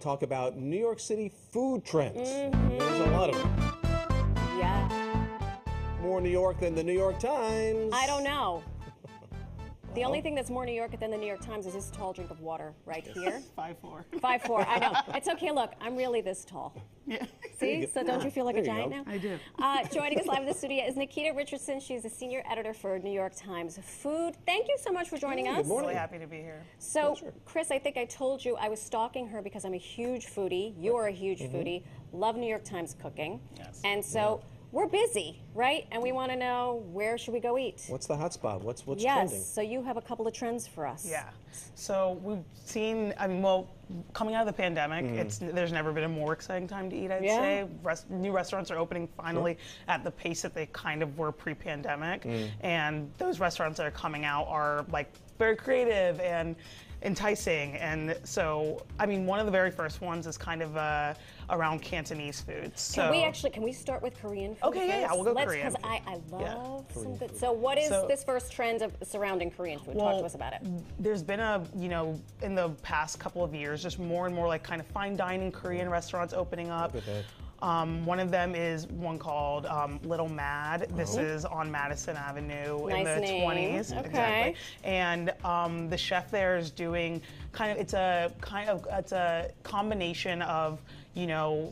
talk about New York City food trends. There's a lot of them. Yeah. More New York than the New York Times. I don't know. The only thing that's more New York than the New York Times is this tall drink of water right here. 5'4". 5'4", I know. It's okay, look, I'm really this tall. Yeah. See? So don't you feel like a giant now? I do. Joining us live in the studio is Nikita Richardson. She's a senior editor for New York Times Food. Thank you so much for joining us. Good morning. Really happy to be here. So, Pleasure. Chris, I think I told you I was stalking her because I'm a huge foodie. You're a huge foodie. Love New York Times cooking. Yes. And so we're busy, right? And we want to know, where should we go eat? What's the hot spot? What's Yes. trending? So you have a couple of trends for us. Yeah. So we've seen, well, coming out of the pandemic, there's never been a more exciting time to eat, I'd say. New restaurants are opening finally at the pace that they kind of were pre-pandemic. And those restaurants that are coming out are like very creative and enticing. And so, one of the very first ones is kind of around Cantonese food. So Can we start with Korean food? Okay, yeah, we'll go Let's, Korean. Because I love some Korean good. food. So what is So- this first trend surrounding Korean food? Talk to us about it. There's been in the past couple of years, just more and more like kind of fine dining Korean restaurants opening up. Look at that. One of them is one called Little Mad. This is on Madison Avenue in Nice the name. 20s. Okay. Exactly. And the chef there is doing it's a combination of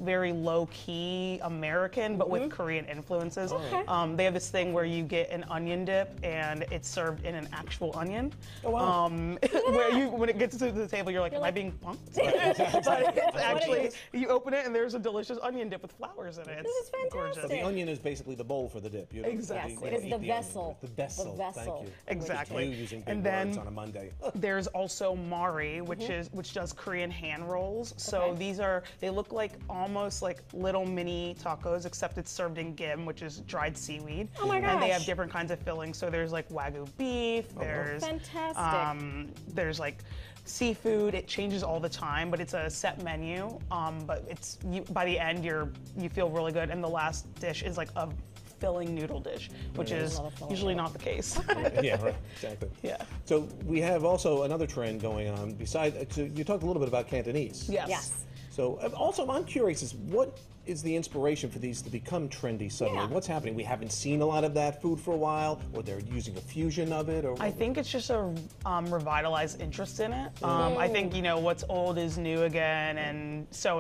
very low key American but with Korean influences. Okay. They have this thing where you get an onion dip and it's served in an actual onion. Oh, wow. Where when it gets to the table, you're like, am I being punked? But it's actually, you open it and there's a delicious onion dip with flowers in it. This is fantastic. Gorgeous. So the onion is basically the bowl for the dip. You don't- Exactly. you Yes, it don't is eat the onion. vessel. The vessel. The vessel. Thank you. Exactly. You using big And then- words on a Monday. There's also Mari, which does Korean hand rolls. So Okay. they look like almost like little mini tacos, except it's served in gim, which is dried seaweed. Oh my And they gosh. have different kinds of fillings. So there's like Wagyu beef. There's Fantastic. there's like seafood. It changes all the time, but it's a set menu. But by the end you feel really good. And the last dish is like a filling noodle dish, which is Love a filling usually noodle. not the case. Yeah, right. Exactly. Yeah. So we have also another trend going on. Besides, so you talked a little bit about Cantonese. Yes. Yes. So also, I'm curious: what is the inspiration for these to become trendy suddenly? Yeah. What's happening? We haven't seen a lot of that food for a while, or they're using a fusion of it, or I think it's just a revitalized interest in it. I think what's old is new again, and so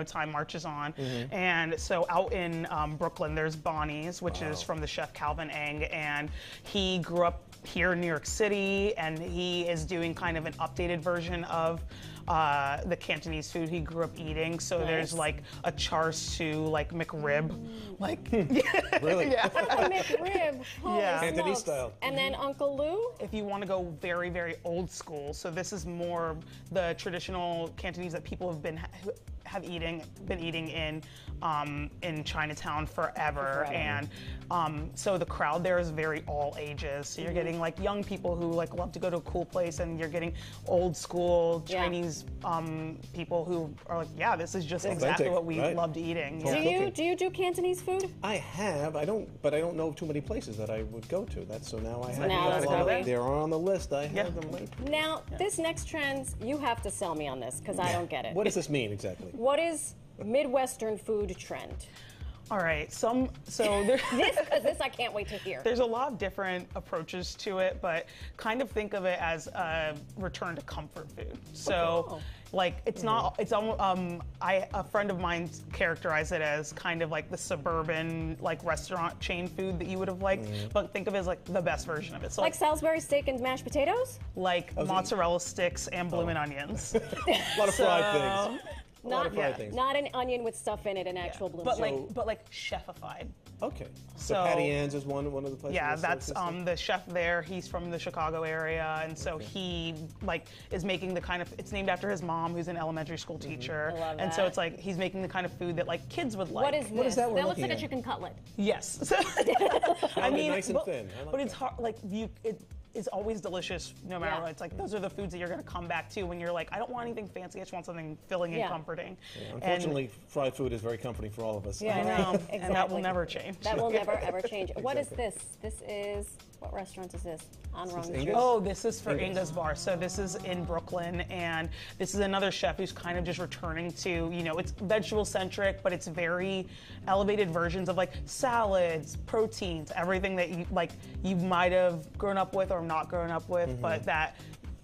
time marches on. And so out in Brooklyn, there's Bonnie's, which is from the chef Calvin Eng, and he grew up here in New York City, and he is doing kind of an updated version of the Cantonese food he grew up eating. So there's like a char siu, like McRib, like really. A McRib. Holy Yeah. Cantonese smokes. style. And then Uncle Lou. if you want to go very, very old school. So this is more the traditional Cantonese that people have been eating in Chinatown forever. And so the crowd there is very all ages. So you're getting like young people who like love to go to a cool place, and you're getting old school Yeah. Chinese people who are like, yeah, this is just exactly Authentic, what we right. loved eating. Do Yeah. Do you do Cantonese food? I have. I don't know of too many places that I would go to. So now I have. now them let's all. go there. They're on the list. I have Yeah. them right. Now, this next trend, you have to sell me on this because I don't get it. What does this mean exactly? What is Midwestern food trend? All right. So there. This I can't wait to hear. There's a lot of different approaches to it, but kind of think of it as a return to comfort food. So, like, it's not. It's almost. A friend of mine characterized it as kind of like the suburban, like restaurant chain food that you would have liked, but think of it as like the best version of it. So Like Salisbury steak and mashed potatoes? like mozzarella sticks and blooming onions. A lot of fried things. Not, fried things. not an onion with stuff in it, an actual blue. but like chefified. Okay. So So- Patty Ann's is one of the places. Yeah, that that's serves this? the chef there. He's from the Chicago area, and so he like is making the kind of. It's named after his mom, who's an elementary school teacher, I love and so that. it's like he's making the kind of food that like kids would like. What is this? What is that we're That looks looking like a at? chicken cutlet. Yes. Rounded nice and thin. I like but it's that. hard. Like it is always delicious no matter Yeah. what. It's like those are the foods that you're going to come back to when you're like, I don't want anything fancy. I just want something filling Yeah. and comforting. Yeah, unfortunately, fried food is very comforting for all of us. I know, and that will Exactly. never change. That will never ever change. What is Exactly. this? This is What restaurant is this? On Wrong Inga's? Street. Oh, this is for Inga's Bar. So this is in Brooklyn, and this is another chef who's kind of just returning to, you know, it's vegetable centric, but it's very elevated versions of like salads, proteins, everything that you might have grown up with or not grown up with, but that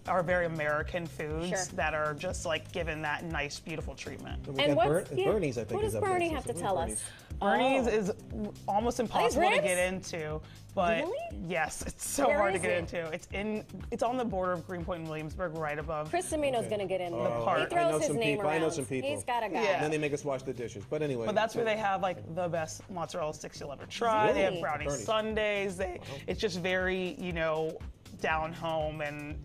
are very American foods Sure. that are just like given that nice, beautiful treatment. We And got what's Bernie's, I think. what is does up next. Bernie have to Where's tell Bernie's? us? Bernie's is almost impossible to ribs? get into, but Really? yes, it's so Where hard to is get it? into. It's on the border of Greenpoint and Williamsburg, right above. Chris Semino's going to get in there. part. He I throws know his some name people. around. I know some people. He's got a guy. Yeah. And then they make us wash the dishes. But anyway. But that's where they have like the best mozzarella sticks you'll ever try. They have Really? brownie Bernie's. sundaes. It's just very, you know, down home, and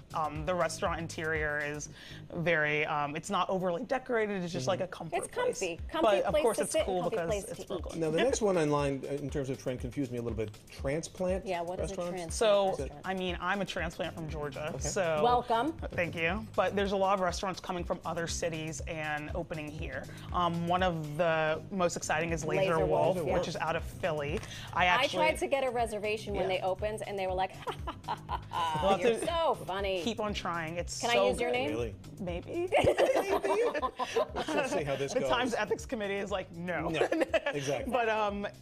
the restaurant interior is very. It's not overly decorated. It's just like a comfort It's comfy. place. Comfy But of place course, to it's sit and cool comfy because place it's to eat. Brooklyn. Now, the next one in line, in terms of trend, confused me a little bit. Transplant Yeah, what is a restaurants? transplant? So, Restaurant. I mean, I'm a transplant from Georgia, so Welcome. Thank you. But there's a lot of restaurants coming from other cities and opening here. One of the most exciting is Laser Laser Wolf, Wolf, yeah. which is out of Philly. I tried to get a reservation when Yeah. they opened, and they were like, We'll have "You're to so funny." keep on trying. It's Can I so use your good. name? Really? Maybe. Let's see how this The goes. Times Ethics Committee is like, no. No, exactly. But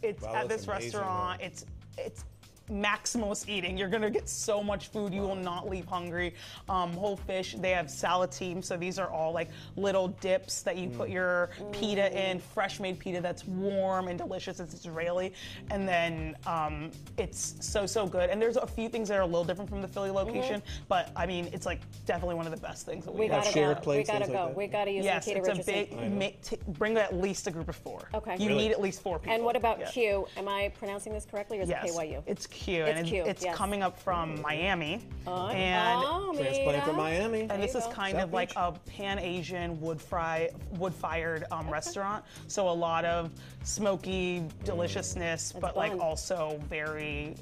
it's Wow, at that's this amazing, restaurant. though. It's maximalist eating. You're gonna get so much food, you will not leave hungry. Whole fish. They have salad so these are all like little dips that you put your pita in, fresh made pita that's warm and delicious. It's Israeli, and then it's so good. And there's a few things that are a little different from the Philly location, but I mean it's like definitely one of the best things that we We have. gotta shared go. plates, we gotta things like go. that? We gotta use Yes, Nikita it's a Richardson. big. Bring at least a group of 4. Okay. You Really? need at least 4 people. And what about Yeah. Q? Am I pronouncing this correctly, or is Yes, it KYU? it's Q, It's and Q, it's yes. coming up from Miami, Oh, Transplant from Miami. and There this you is go. kind South of like Beach. a Pan-Asian wood-fired restaurant. So a lot of smoky deliciousness, but like fun. also very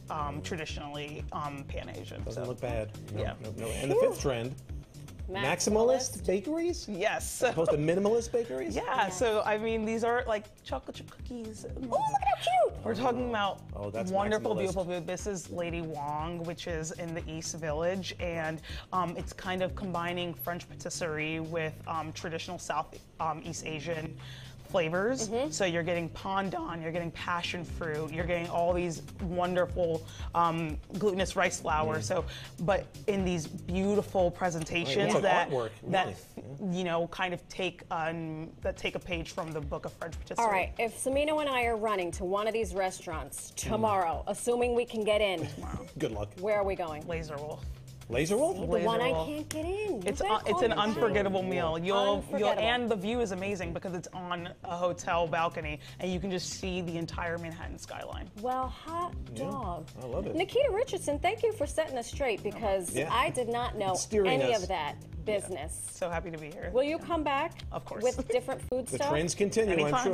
traditionally Pan-Asian. Doesn't So, look bad. No, Yeah. no. And the fifth trend, maximalist bakeries? yes. So, Opposed to minimalist bakeries? yeah. So I mean, these are like chocolate chip cookies. Oh, look at how cute! We're talking about Oh, that's wonderful, maximalist. beautiful food. This is Lady Wong, which is in the East Village, and it's kind of combining French patisserie with traditional Southeast Asian flavors. So you're getting pandan, you're getting passion fruit, you're getting all these wonderful glutinous rice flour. So, but in these beautiful presentations like that artwork, that really. you know kind of take a page from the book of French patisserie. All right, if Samino and I are running to one of these restaurants tomorrow, assuming we can get in, Good luck. where are we going? Laser Wolf. Laser Wolf? The Laser one I Wolf. can't get in. It's You guys it's call an me out. unforgettable meal. You'll Unforgettable. and the view is amazing because it's on a hotel balcony and you can just see the entire Manhattan skyline. Well, hot dog. I love it. Nikita Richardson, thank you for setting us straight because Yeah. I did not know Steering any us. of that business. So happy to be here. Will you come back? Of course. With different food The stuff? trends continue, I'm Anytime. sure.